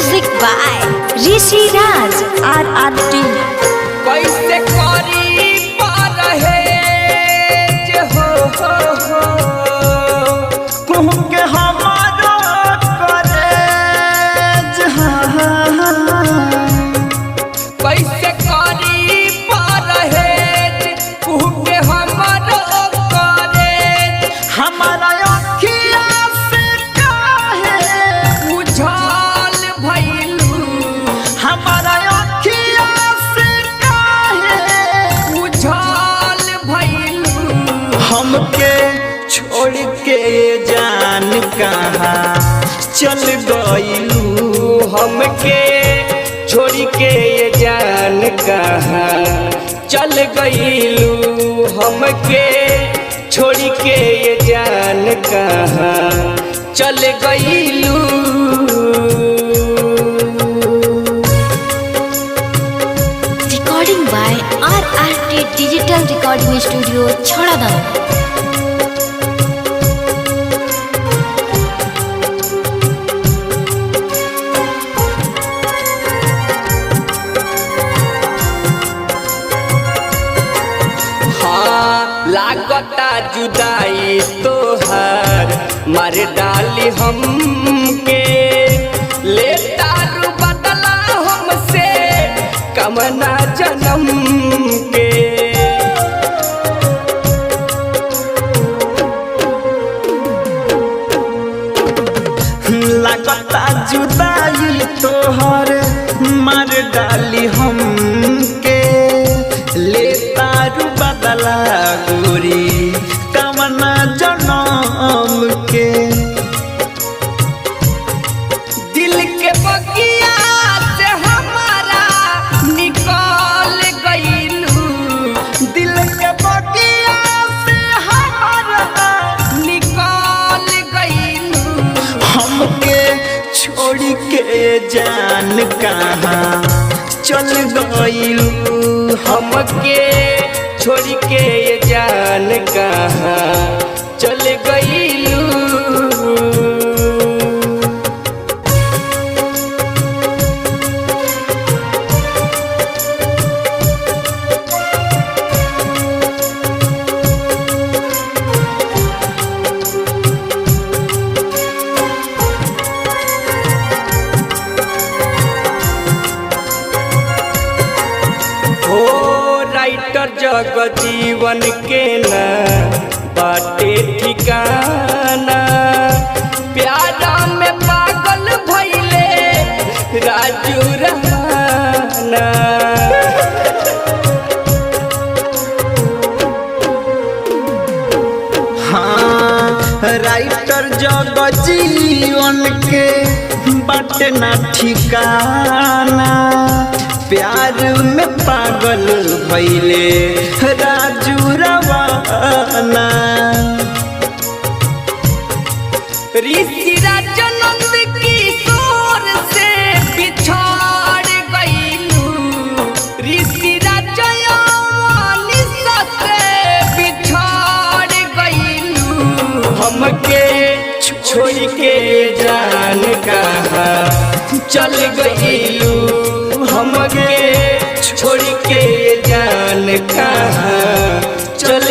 Music by Rishi Raj RRT। कैसे करी परहेज हो कुह के हमारा करेज कैसे करी परहेज कुह के हमारो करेज हमारा अखिया से काहे उछाल भइलू हमारा अखिया से काहे उछाल भइलू हमके छोड़ के जान कहाँ चल गइलू हमके छोड़ के ये जान कहाँ चल गइलू हमके छोड़ के ये जान कहाँ चल गइलू Recording by RRT Digital Recording Studio Chhadadam। हाँ लागता जुदाई तोहर मार डाली हमके ले तारू बदला हमसे कमना जन्म के लगता जुदाई तोहर मार डाली हमके ले तारू बदला गोरी कमना जनम के दिल के बगिया से हमारा निकल गइलू दिल के बगिया से हमारा निकल गइलू हमके छोड़ के जान कहाँ चल गइलू हमके छोड़ के ये जान कहाँ चल गइलू हो राइटर जगजीवन के ना बाटे ठिकाना प्यारा में पागल भइले राजू रहाना हाँ राइटर जगजीवन के बाटे ना ठिकाना प्यार में पागल भइले राजू रवाना ऋषि राजनंद किशोर से बिछड़ गइलू ऋषि राजयानिसा से बिछड़ गइलू हमके छोड़ के जान कहाँ चल गइलू हमके छोड़ के जान कहाँ चल